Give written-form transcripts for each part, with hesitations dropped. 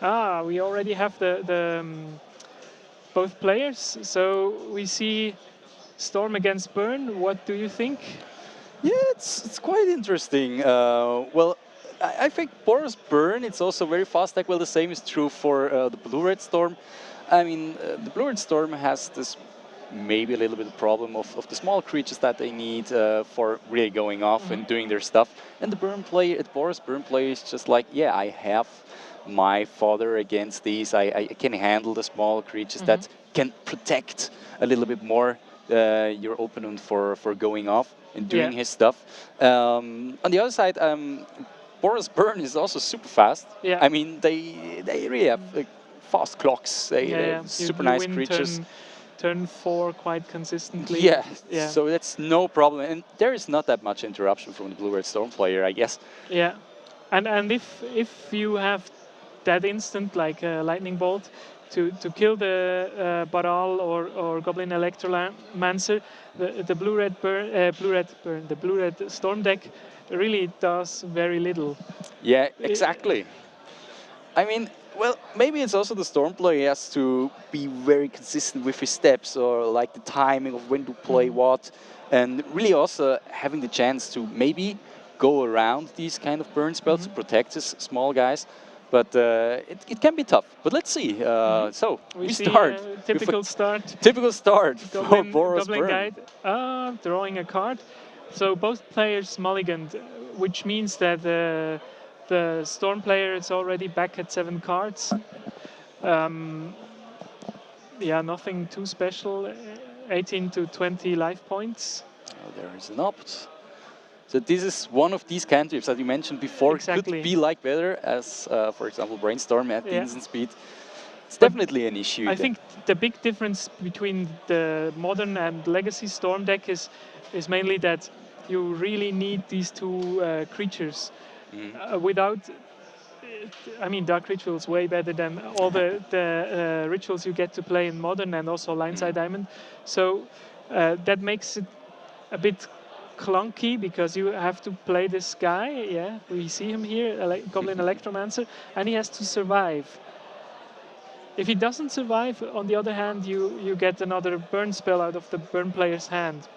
Ah, we already have both players. So we see Storm against Burn. What do you think? Yeah, it's quite interesting. Well, I think Boros Burn, it's also very fast. Like, well, the same is true for the Blue Red Storm. I mean, the Blue Red Storm has this maybe a little bit of problem of the small creatures that they need for really going off and doing their stuff. And the Burn player, the Boros Burn player is just like, yeah, I have my fodder against these. I can handle the small creatures that can protect a little bit more your opponent for going off and doing Yeah. his stuff. On the other side, Boros Burn is also super fast. Yeah. I mean, they really have fast clocks. Yeah, They yeah. have You, super you nice win creatures. turn 4 quite consistently. Yeah, Yeah. so that's no problem. And there is not that much interruption from the Blue Red Storm player, I guess. Yeah. And if you have that instant like a lightning bolt to kill the Baral or Goblin Electromancer, the the blue red storm deck really does very little. Yeah, I- exactly. I mean, well, maybe it's also the storm player has to be very consistent with his steps or like the timing of when to play what, and really also having the chance to maybe go around these kind of burn spells to protect his small guys. But it can be tough. But let's see. So We we see start a with a typical start. typical start for Boros Goblin Burn. Guide, drawing a card. So both players mulliganed, which means that the Storm player is already back at 7 cards. Yeah, nothing too special. 18 to 20 life points. Oh, there is an opt. So this is one of these cantrips that you mentioned before. It could Exactly. be like better as, for example, Brainstorm at the Yeah. instant speed. It's But definitely an issue I there. think the big difference between the modern and legacy Storm deck is mainly that you really need these two creatures. Without, I mean, Dark Ritual is way better than all the rituals you get to play in modern and also Lineside Diamond. So that makes it a bit clunky because you have to play this guy. Yeah, we see him here, Goblin Electromancer, and he has to survive. If he doesn't survive, on the other hand, you get another burn spell out of the burn player's hand.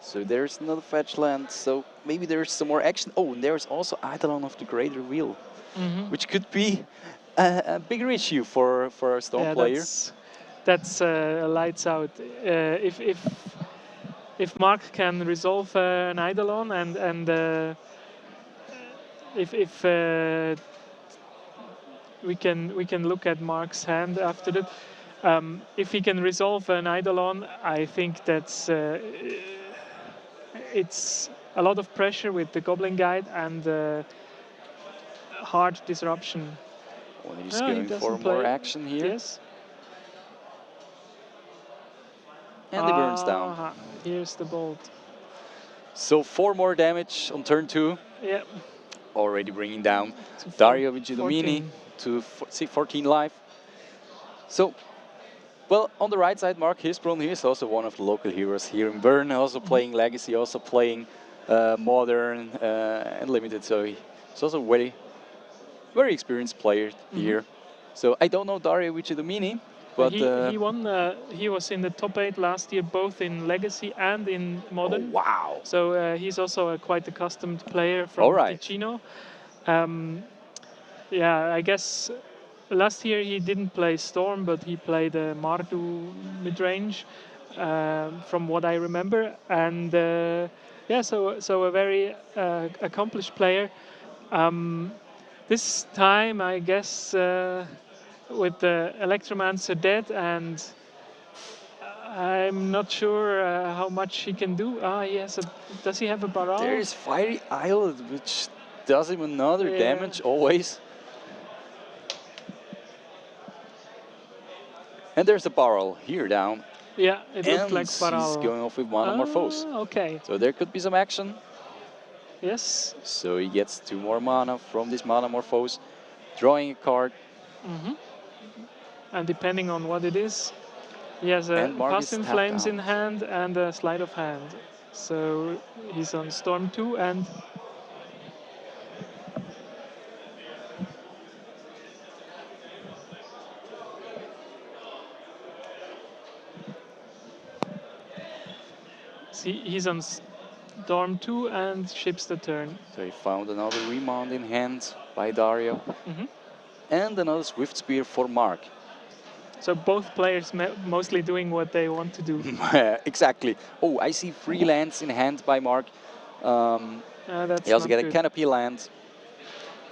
So there's another fetch land, so maybe there's some more action. Oh, and there's also Eidolon of the Greater Wheel, which could be a bigger issue for a Storm Yeah, player. that's lights out. If Mark can resolve an Eidolon and if we can look at Mark's hand after that. If he can resolve an Eidolon, I think that's it's a lot of pressure with the Goblin Guide and hard disruption. Well, he's No, he going for doesn't more play. action here. Yes. And he burns down. Here's the bolt. So 4 more damage on turn 2. Yeah. Already bringing down To Dario Vicedomini 14. to 14 life. So, well, on the right side, Mark Hirsbrunner, he is also one of the local heroes here in Bern, also playing Legacy, also playing Modern and Limited. So he's also a very experienced player here. So I don't know Dario Vicedomini, but he won. He was in the top 8 last year, both in Legacy and in Modern. Oh, wow. So he's also a quite accustomed player from Ticino. Yeah, I guess last year he didn't play Storm, but he played Mardu midrange, from what I remember. And yeah, so a very accomplished player. This time, I guess, with the Electromancer dead, and I'm not sure how much he can do. Does he have a Baral? There is Fiery Island, which does him another damage always. And there's a barrel here down. Yeah, it looked like Baral. He's going off with Monomorphose. Okay. So there could be some action. Yes. So he gets 2 more mana from this Monomorphose, drawing a card. And depending on what it is, he has a Pass in Flames in hand and a Sleight of Hand. So he's on Storm 2 and he's on Storm 2 and ships the turn. So he found another Remand in hand by Dario. Mhm. And another Swift Spear for Mark. So both players mostly doing what they want to do. Exactly. Oh, I see 3 lands in hand by Mark. That's He also not get a good. Canopy land,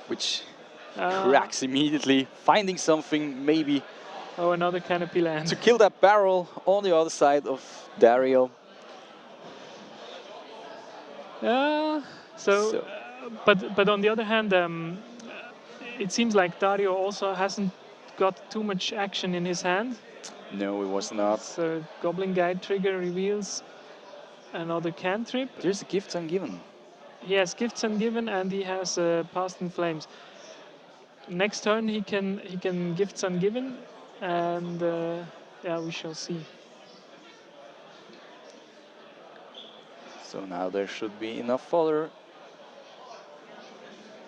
which Uh, cracks immediately, finding something maybe oh, another Canopy land. to kill that barrel on the other side of Dario. So, but on the other hand, it seems like Dario also hasn't got too much action in his hand. No, it was not. So Goblin Guide trigger reveals another cantrip. There's a Gifts Ungiven. He has Gifts Ungiven and he has Past in Flames. Next turn he can Gifts Ungiven, and yeah, we shall see. So now there should be enough fodder.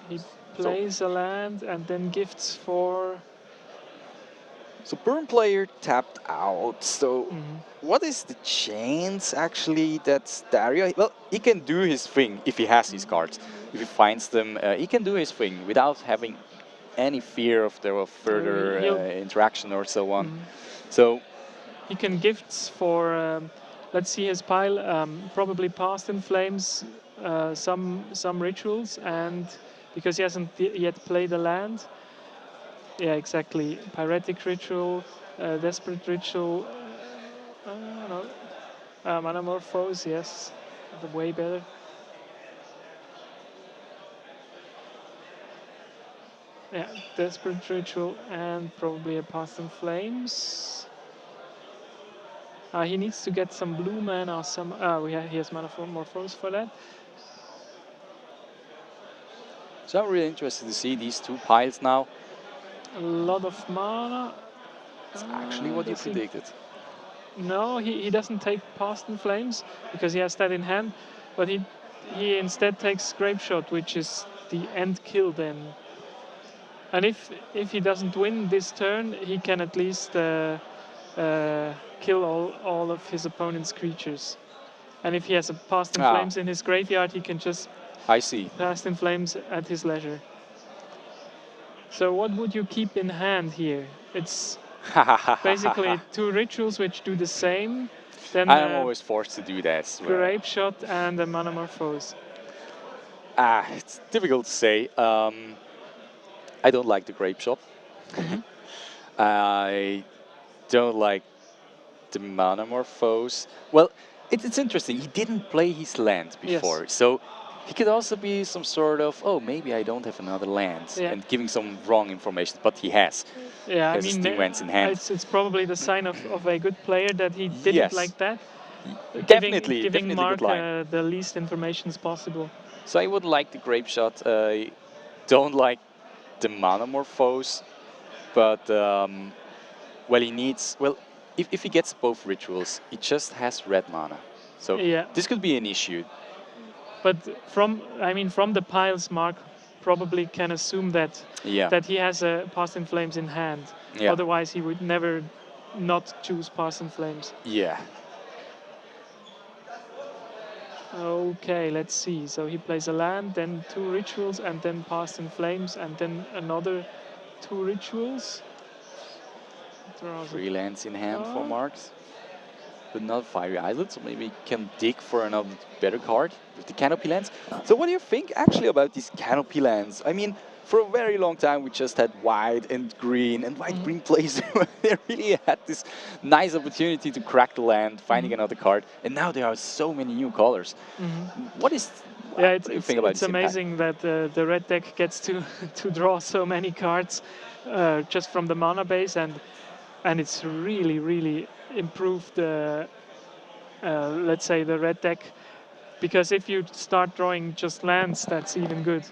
He plays a land and then gifts for. So burn player tapped out. So what is the chance actually that Dario? Well, he can do his thing if he has his cards. If he finds them, he can do his thing without having any fear of there further interaction or so on. So he can gifts for. Let's see his pile. Probably Past in Flames, some rituals, and because he hasn't yet played a land. Yeah, exactly. Pyretic Ritual, Desperate Ritual, no, Manamorphose, yes, the way better. Yeah, Desperate Ritual and probably a Past in Flames. He needs to get some blue mana or some. He has Manamorphose for that. So I'm really interested to see these 2 piles now. A lot of mana. It's actually what you predicted. No, he doesn't take Past in Flames because he has that in hand, but he instead takes Grape Shot, which is the end kill then. And if he doesn't win this turn, he can at least kill all of his opponent's creatures. And if he has a Past in Flames in his graveyard, he can just Past in Flames at his leisure. So what would you keep in hand here? It's basically 2 rituals which do the same. Then I'm always forced to do that. Grape Shot and a Manamorphose. It's difficult to say. I don't like the Grape Shot. I don't like the Manamorphose. Well, it's interesting. He didn't play his land before, so he could also be some sort of, oh, maybe I don't have another land, and giving some wrong information, but he has. Yeah, I mean, in hand. It's probably the sign of a good player that he didn't like that. Giving Mark the least information possible. So I would like the Grape Shot. I don't like the Manamorphose, but well, he needs. Well, if he gets both rituals, he just has red mana. So this could be an issue. But from the piles, Mark probably can assume that that he has a Past in Flames in hand. Otherwise, he would never not choose Past in Flames. Yeah. Okay, let's see. So he plays a land, then 2 rituals, and then Past in Flames, and then another 2 rituals. 3 lands in hand for Marks. But not Fiery Island, so maybe can dig for another better card with the Canopy lands. So what do you think actually about these Canopy lands? I mean, for a very long time we just had white and white-green plays. They really had this nice opportunity to crack the land, finding another card, and now there are so many new colors. What do you think about it's amazing that the red deck gets to draw so many cards just from the mana base, and it's really improved, let's say, the red deck, because if you start drawing just lands, that's even good.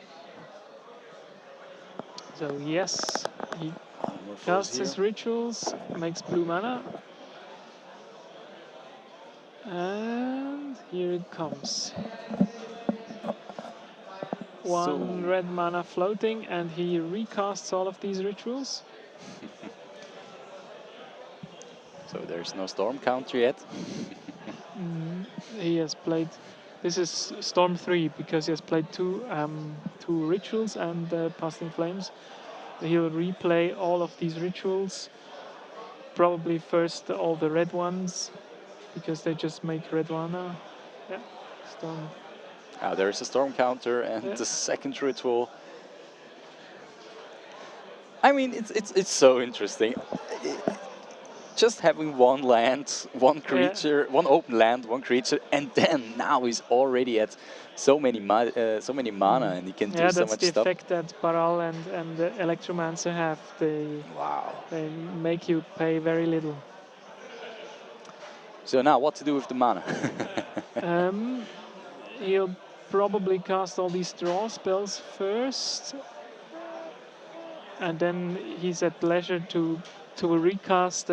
So yes, he casts his rituals, makes blue mana, and here it comes. 1 red mana floating, and he recasts all of these rituals. So there's no storm counter yet. He has played. This is Storm 3 because he has played two rituals and Past in Flames. He'll replay all of these rituals. Probably first all the red ones because they just make red mana. Yeah, Storm. There's a storm counter and Yeah. the second ritual. I mean, it's so interesting. Just having one land, one Yeah. creature, one open land, one creature, and then now he's already at so many mana, and he can do Yeah, so that's much the stuff. effect that Baral and the Electromancer have. Wow. They make you pay very little. So now, what to do with the mana? He'll probably cast all these draw spells first, and then he's at leisure to recast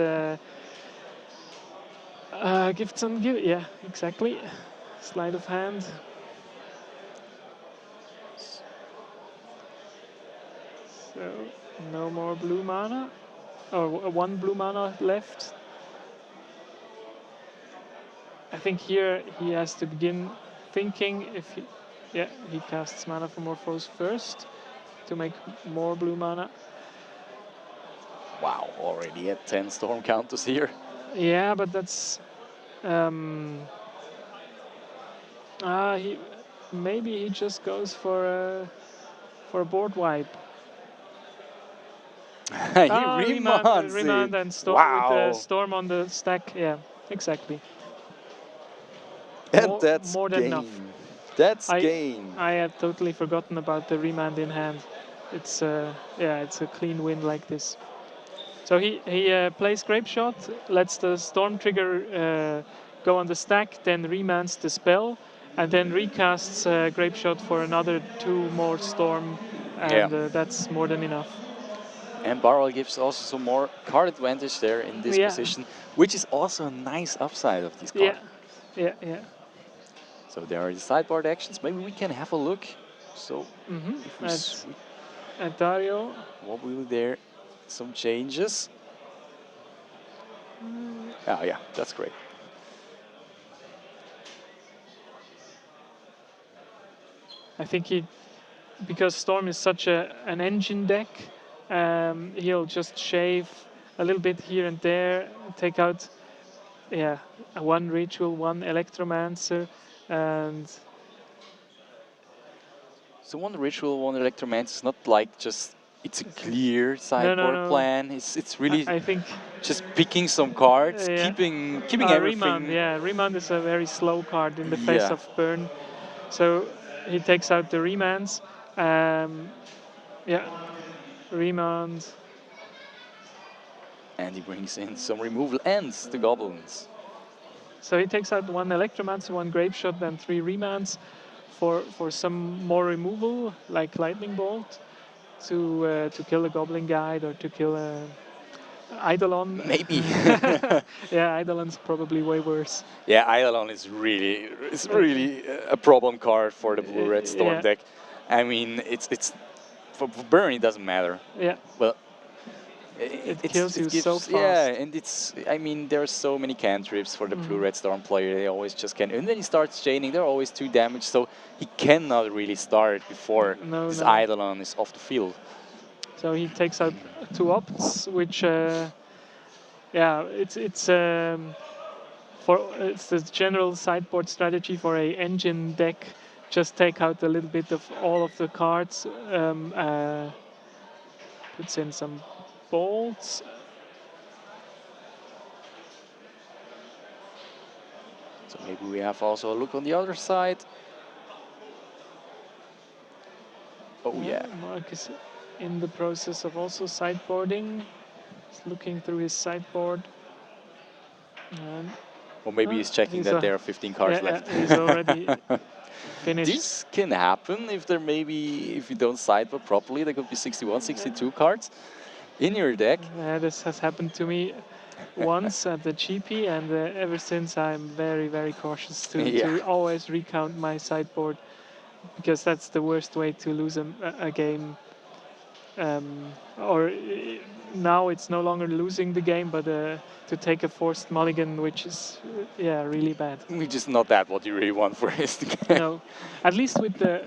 gifts and give. Yeah, exactly. Sleight of hand. So no more blue mana, or one blue mana left. I think here he has to begin thinking if he, yeah, he casts Mana for Morphose first to make more blue mana. Wow, already at 10 storm counters here. Yeah, but that's he maybe he just goes for a board wipe. He remonts Remand it. and with the Wow. storm on the stack. Yeah, exactly. And that's More than enough. game. That's I game. I had totally forgotten about the remand in hand. It's yeah, it's a clean win like this. So he plays Grape Shot, lets the Storm Trigger go on the stack, then remands the spell, and then recasts Grape Shot for another 2 more Storm, Yeah. and that's more than enough. And Barrel gives also some more card advantage there in this Yeah, position, which is also a nice upside of this card. yeah, yeah, yeah. So there are the sideboard actions. Maybe we can have a look. So if we At Dario. what will there? Some changes. Oh yeah, that's great. I think because Storm is such an engine deck, he'll just shave a little bit here and there, take out, yeah, one ritual, one Electromancer, and So one ritual, one electromancer is not like just it's a clear no, no, sideboard no. plan. It's really I think just picking some cards, yeah. keeping Remand, everything. yeah, Remand is a very slow card in the face Yeah. of burn, so he takes out the remands. Yeah, remand. And he brings in some removal and the goblins. So he takes out one Electromancer, one Grape Shot, and 3 remands for some more removal, like Lightning Bolt, to kill a Goblin Guide or to kill a Eidolon. Maybe. Yeah, Eidolon's probably way worse. Yeah, Eidolon is really a problem card for the blue red storm Yeah, deck. I mean, it's for burn it doesn't matter. yeah. Well, It kills you it so gives yeah, fast. and it's I mean there are so many cantrips for the blue Mm. red storm player. They always just can, and then he starts chaining. They're always 2 damage, so he cannot really start before No, this no. Eidolon is off the field. So he takes out 2 opts, which yeah, it's the general sideboard strategy for a engine deck. Just take out a little bit of all of the cards, puts in some bolts. So maybe we have also a look on the other side. Oh yeah. Mark is in the process of also sideboarding. He's looking through his sideboard. And Or maybe he's checking that there are 15 cards left. he's already finished. This can happen if if you don't sideboard properly. There could be 61, 62 cards in your deck. This has happened to me once at the GP, and ever since I'm very, very cautious Yeah. to always recount my sideboard, because that's the worst way to lose a game. or now it's no longer losing the game, but to take a forced mulligan, which is yeah, really bad. Which is not that what you really want for his game. No, at least with the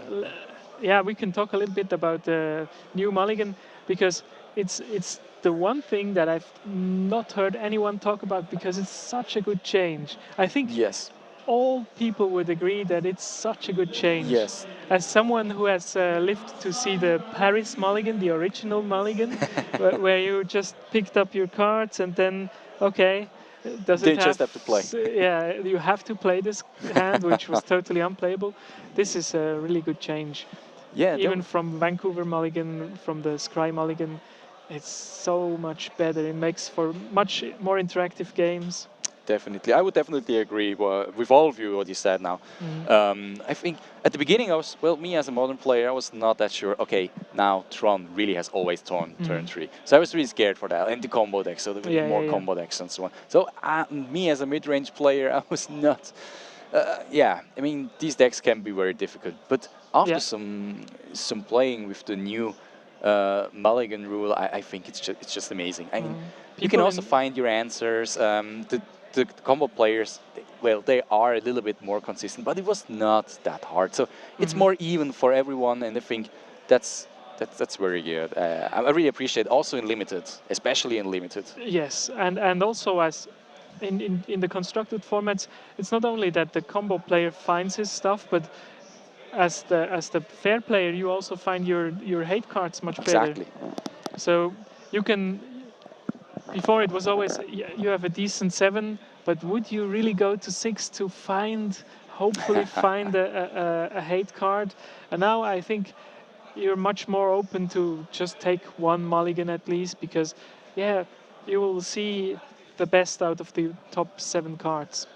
yeah, we can talk a little bit about the new mulligan because it's the one thing that I've not heard anyone talk about because it's such a good change. I think Yes. all people would agree that it's such a good change. Yes. As someone who has lived to see the Paris Mulligan, the original Mulligan, where you just picked up your cards and then, okay, does They it just have? have to play. Yeah, you have to play this hand, which was totally unplayable. This is a really good change. Yeah, Even from Vancouver Mulligan, from the Scry Mulligan, it's so much better. It makes for much more interactive games. definitely. I would definitely agree with all of you what you said now. I think at the beginning I was, well, me as a modern player, I was not that sure. Okay, now Tron really has always turn 3. So I was really scared for that. And the combo decks, so there will be Yeah, more yeah, yeah. combo decks and so on. So me as a mid-range player, I was not. Yeah, I mean, these decks can be very difficult. But after Yeah. some playing with the new Mulligan rule, I think it's just amazing. I mean, you can People also in- find your answers. The combo players, well, they are a little bit more consistent, but it was not that hard. So it's more even for everyone, and I think that's very good. I really appreciate also in limited, especially in limited. Yes, and also as in the constructed formats, it's not only that the combo player finds his stuff, but as the fair player, you also find your hate cards much better. Exactly. So you can. Before it was always you have a decent 7, but would you really go to 6 to find, hopefully find a hate card? And now I think you're much more open to just take one mulligan at least because, yeah, you will see the best out of the top 7 cards.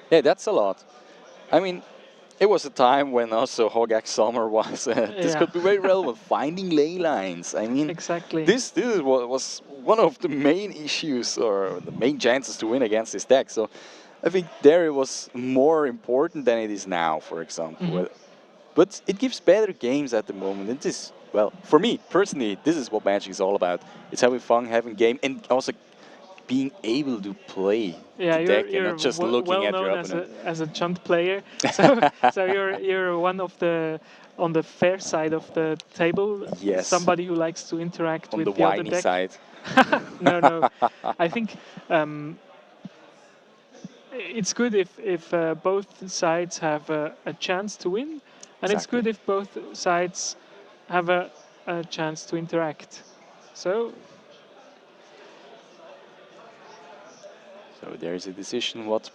Yeah, that's a lot. I mean, it was a time when also Hogak Summer was. This Yeah. could be very relevant. Finding ley lines. I mean, Exactly. this is what was one of the main issues or the main chances to win against this deck. So I think there it was more important than it is now, for example. But it gives better games at the moment. And this, well, for me personally, this is what Magic is all about. It's having fun, having game, and also being able to play Yeah, the deck and you're not just looking well at your known opponent. as a chunt player, so so you're one of the on the fair side of the table, Yes, somebody who likes to interact on the with the other whiny deck. side. No, no, I think it's good if both sides have a chance to win, and it's Exactly. good if both sides have a chance to interact. So So there is a decision what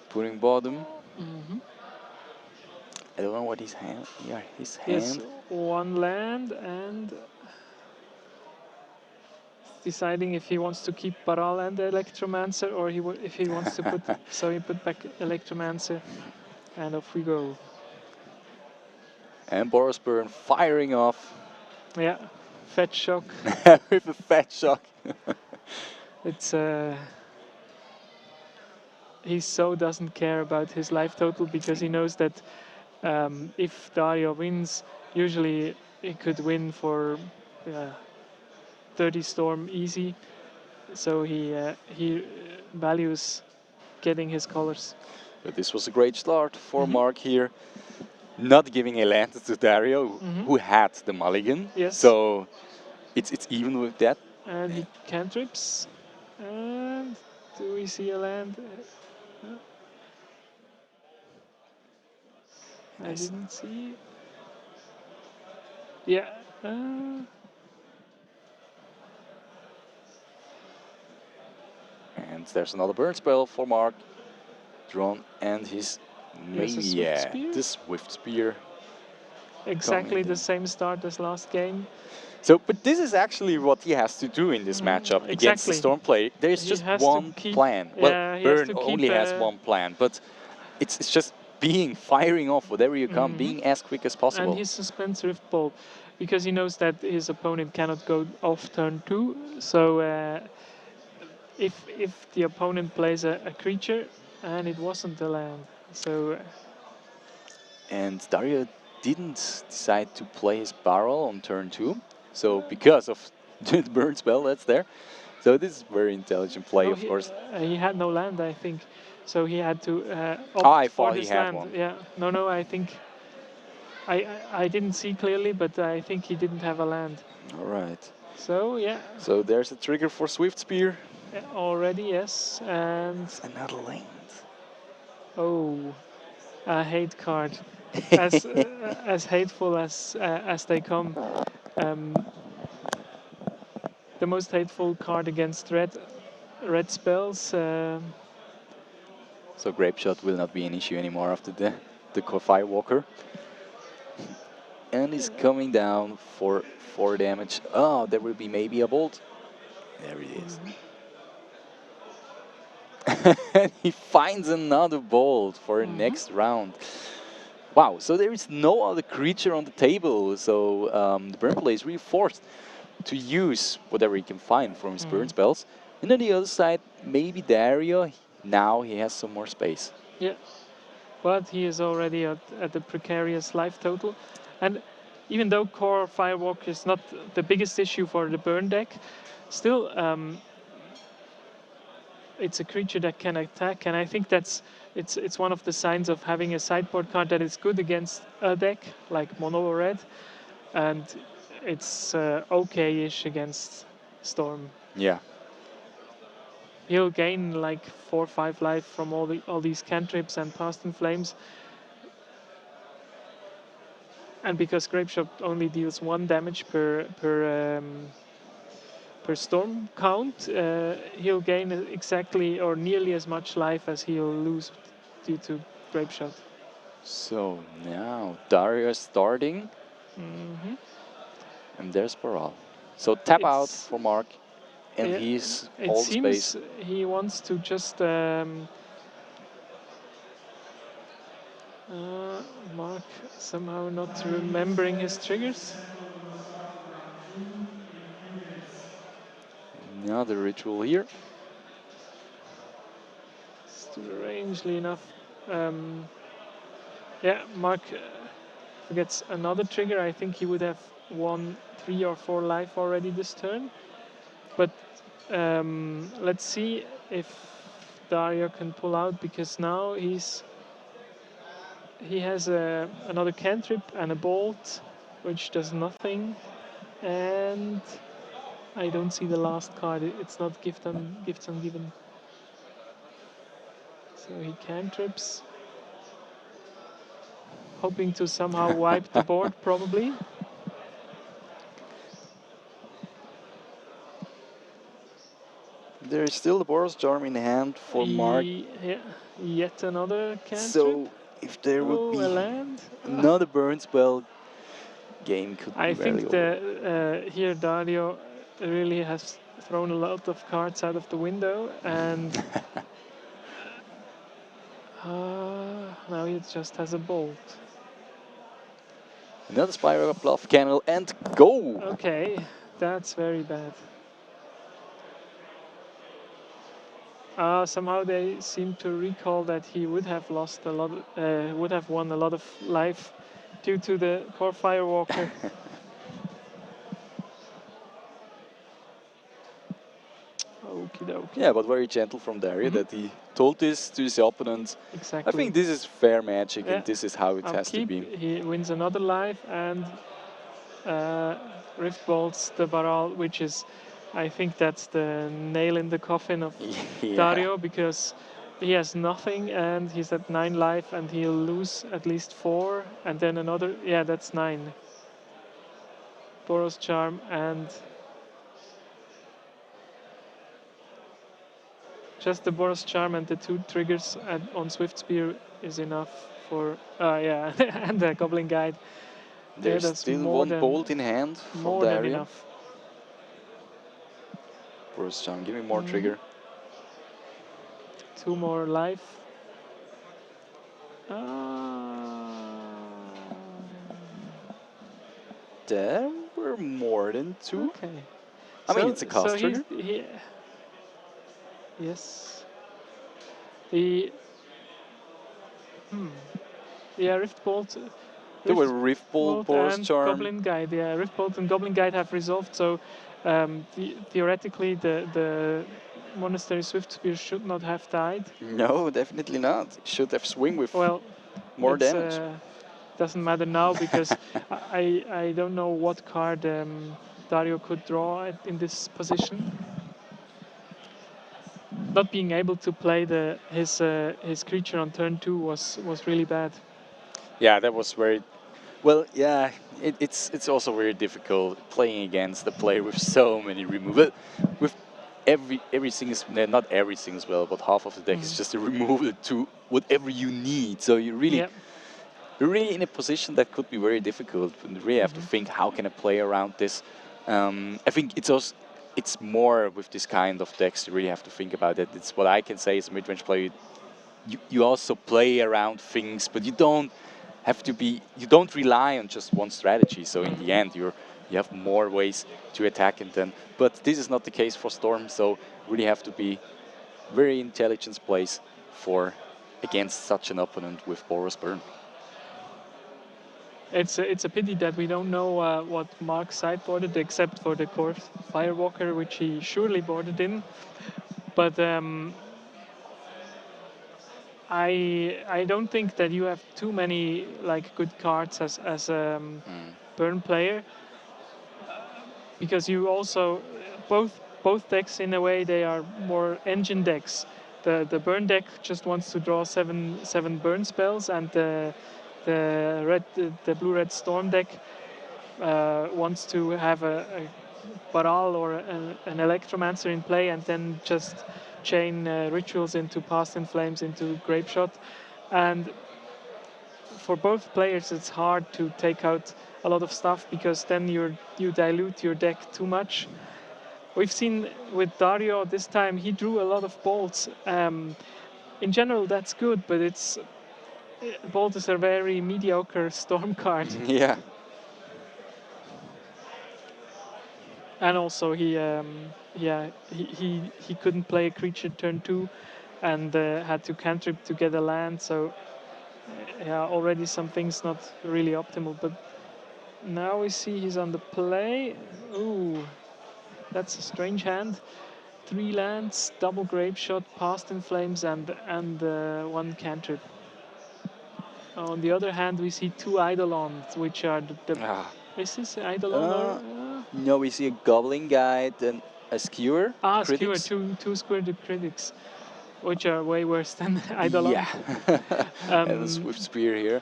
putting bottom. I don't know what his hand. Yeah, his yes, hand. one land and deciding if he wants to keep Baral and the Electromancer or if he wants to put. So he put back Electromancer, and off we go. And Boros Burn firing off Yeah, fetch shock. with a fat shock. It's he so doesn't care about his life total because he knows that if Dario wins, usually he could win for 30 storm easy. So he values getting his colors. But this was a great start for Mark here. Not giving a land to Dario, who had the mulligan. Yes. So it's even with that. And he cantrips. And do we see a land? I Nice. didn't see. Yeah. And there's another burn spell for Mark. Drawn and his Yes, a Swift Spear. the Swift Spear. Exactly the same start as last game. So, but this is actually what he has to do in this matchup against the Exactly. Storm play. There is He just has to one keep- plan. yeah, Well, he has Burn to keep, only has one plan, but it's just being firing off whatever you come, being as quick as possible. And he suspends Rift Ball because he knows that his opponent cannot go off turn 2. So if the opponent plays a creature and it wasn't a land, so And Dario didn't decide to play his barrel on turn 2. So because of the burn spell that's there. So this is very intelligent play, No, of course. he had no land, I think, so he had to Ah, I opt for thought he this had land. one. Yeah, no, I think I didn't see clearly, but I think he didn't have a land. All right. So yeah, So there's a trigger for Swift Spear. already yes, and It's another land. oh, a hate card, as hateful as they come. Um, the most hateful card against red spells. So Grape Shot will not be an issue anymore after the Firewalker. And is coming down for 4 damage. Oh, there will be maybe a bolt. There it is. And he finds another bolt for next round. Wow, so there is no other creature on the table. So the burn play is really forced to use whatever he can find from his burn spells. And on the other side, maybe Dario. Now he has some more space. Yeah, but he is already at the precarious life total. And even though core Firewalk is not the biggest issue for the burn deck, still it's a creature that can attack, and I think it's one of the signs of having a sideboard card that is good against a deck like mono or red, and it's okay-ish against Storm. Yeah. He'll gain like 4 or 5 life from all these cantrips and Past in Flames. And because Grapeshot only deals 1 damage per storm count, he'll gain exactly or nearly as much life as he'll lose due to Grapeshot. So now Dario is starting. And there's Boral. So tap out It's for Mark. And it, he's it all the seems space. he wants to just Mark somehow not remembering his triggers. Another ritual here. Strangely enough, yeah, Mark forgets another trigger. I think he would have won 3 or 4 life already this turn. But let's see if Dario can pull out, because now he has another cantrip and a bolt, which does nothing, and I don't see the last card. It's not gifts ungiven. So he cantrips, hoping to somehow wipe the board, probably. There is still the Boros Charm in hand for Mark. Yeah, yet another cantrip. So if there would Oh, a be land. another burn spell, game could be I very think over. here Dario really has thrown a lot of cards out of the window, and now he just has a bolt. Another Spiral Bluff Canal and go! Okay, that's very bad. Somehow they seem to recall that he would have lost a lot, would have won a lot of life due to the core Firewalker. Okie dokie. Yeah, but very gentle from Dario that he told this to his opponent. Exactly. I think this is fair magic Yeah. and this is how it has to Upkeep, be. he wins another life and Rift Bolts the Baral, which is, I think that's the nail in the coffin of Yeah. Dario, because he has nothing and he's at 9 life and he'll lose at least 4, and then another, yeah, that's 9. Boros Charm and just the Boros Charm and the 2 triggers on Swift Spear is enough for, yeah, and the Goblin Guide. There's that's still more one than, bolt in hand from more than Dario. enough. Boros Charm, give me more trigger. 2 more life. Ah. There were more than 2. Okay. I mean, it's a cast trigger. Yes. The yeah, Rift Bolt. There were Rift Bolt, Riftbolt Boros and Charm. Goblin Guide. Yeah, Riftbolt and Goblin Guide have resolved, so theoretically the Monastery Swift Spear should not have died. No, definitely not. Should have swing with Well, more it's damage. doesn't matter now because I don't know what card Dario could draw in this position. Not being able to play his creature on turn 2 was really bad. Yeah, that was very well. Yeah, it's also very difficult playing against a player with so many removal. With every single not every single spell, but half of the deck is just a removal to whatever you need. So Yeah. you're really in a position that could be very difficult. And you really have to think, how can I play around this? I think it's more with this kind of decks. You really have to think about it. It's what I can say as a mid-range player. You also play around things, but you don't have to be. You don't rely on just one strategy. So in the end, you have more ways to attack and then. But this is not the case for Storm. So really have to be very intelligent plays for against such an opponent with Boros Burn. It's a pity that we don't know what Mark sideboarded except for the course Firewalker, which he surely boarded in. But I don't think that you have too many like good cards as a burn player, because you also both decks in a way they are more engine decks. The burn deck just wants to draw seven burn spells, and the blue red storm deck wants to have a Baral or an Electromancer in play, and then just chain rituals into Past in Flames into Grape Shot. And for both players, it's hard to take out a lot of stuff because then you dilute your deck too much. We've seen with Dario this time he drew a lot of bolts. In general, that's good, but bolt is a very mediocre storm card. Yeah. And also he couldn't play a creature turn 2 and had to cantrip to get a land, so yeah, already some things not really optimal. But now we see he's on the play. Ooh, that's a strange hand. 3 lands, double Grape Shot, Past in Flames, and one cantrip. On the other hand, we see 2 Eidolons, which are is this Eidolon or no, we see a Goblin Guide and a Skewer. Skewer, Critics. two Skewer Critics, which are way worse than Eidolon. Yeah. And a Swift Spear here.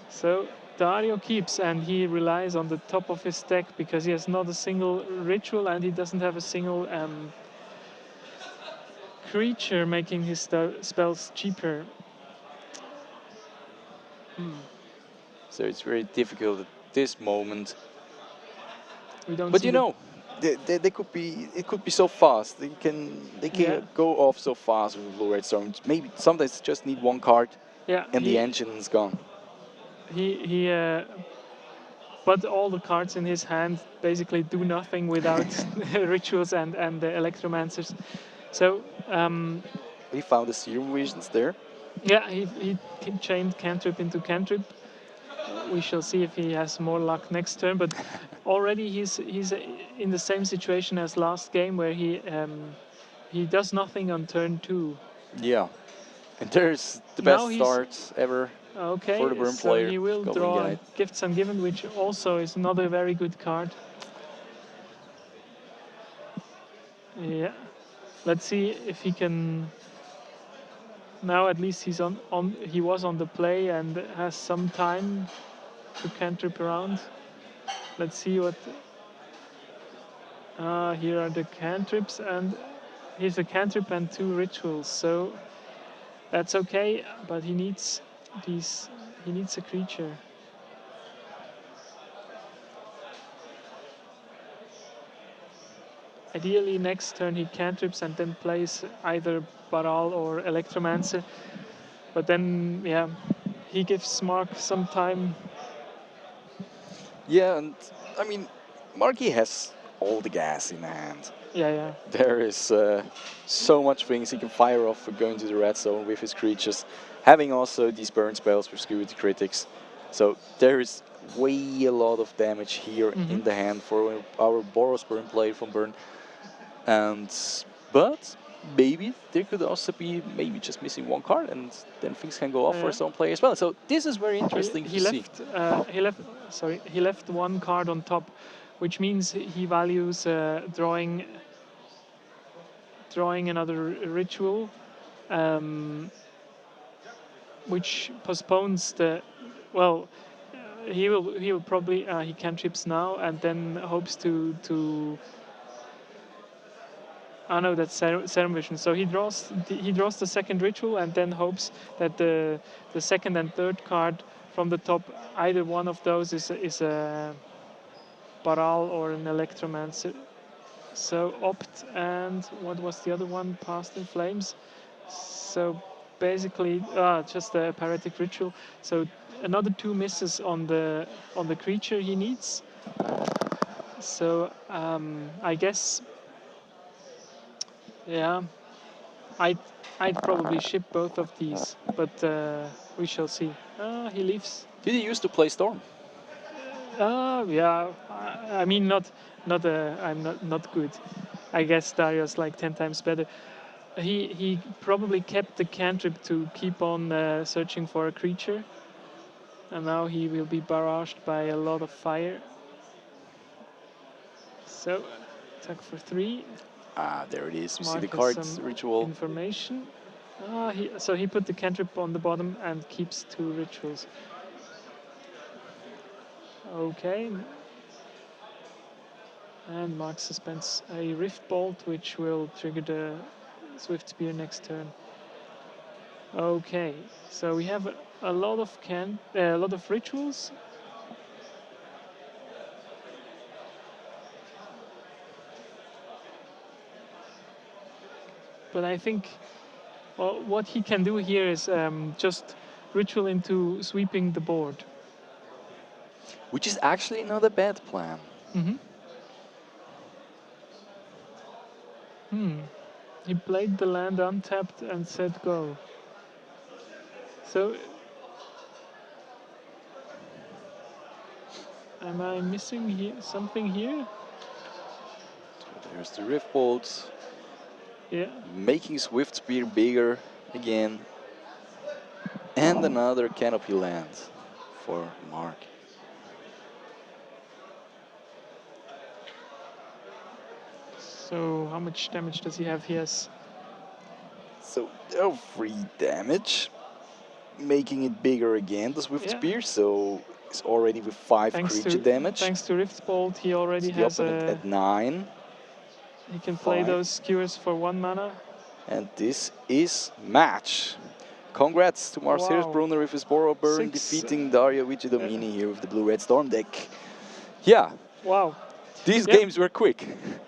So Dario keeps, and he relies on the top of his deck because he has not a single ritual and he doesn't have a single creature, making his spells cheaper. So it's very difficult at this moment. We don't But see you know, they could be. It could be so fast. They can go off so fast with Blue Red Storm. Maybe sometimes just need one card, and the engine's gone. He but all the cards in his hand basically do nothing without rituals and the electromancers. So he found the Serum Visions there. Yeah, he chained cantrip into cantrip. We shall see if he has more luck next turn. But already he's in the same situation as last game, where he does nothing on turn 2. Yeah, and there's the best start ever for the burn player. So he will draw Gifts Ungiven, which also is not a very good card. Yeah, let's see if he can. Now at least he's he was on the play and has some time to cantrip around. Let's see what. Here are the cantrips, and here's a cantrip and 2 rituals. So that's okay, but he needs these. He needs a creature. Ideally, next turn he cantrips and then plays either Baral or Electromancer. But then, yeah, he gives Mark some time. Yeah, and I mean, Marky has all the gas in hand. Yeah. There is so much things he can fire off for going to the red zone with his creatures, having also these burn spells with security critics. So there is way a lot of damage here in the hand for our Boros burn play from burn. And but maybe there could also be maybe just missing one card, and then things can go off for his own play as well. So this is very interesting to see. He left one card on top, which means he values drawing another ritual, which postpones the. Well, he will probably he cantrips now and then hopes to. Oh no, that's Serum Vision. So he draws the second ritual and then hopes that the second and third card from the top, either one of those is a Baral or an Electromancer. So opt, and what was the other one? Past in Flames. So basically, just a Paratic Ritual. So another 2 misses on the creature he needs. So I guess, yeah, I'd probably ship both of these, but we shall see. He leaves. Did he used to play Storm? Yeah. I mean, I'm not good. I guess Dario's like 10 times better. He probably kept the cantrip to keep on searching for a creature, and now he will be barraged by a lot of fire. So attack for 3. There it is. We see Mark the has cards some ritual. information. So he put the cantrip on the bottom and keeps 2 rituals. Okay. And Mark suspends a Rift Bolt, which will trigger the Swift Spear next turn. Okay, so we have a lot of rituals. But I think what he can do here is just ritual into sweeping the board. Which is actually not a bad plan. He played the land untapped and said go. So, am I missing something here? There's the Rift Bolt. Yeah. Making Swift Spear bigger again. And another Canopy land for Mark. So, how much damage does he have? He has. So, 3 damage. Making it bigger again, the Swift Spear. So, it's already with 5 creature damage. Thanks to Rift Bolt, he already the has opponent at 9. He can play those skewers for 1 mana. And this is match. Congrats to Mars Hirsbrunner with his Boros Burn, defeating Dario Vicedomini here with the Blue-Red Storm deck. Yeah. Wow. These games were quick.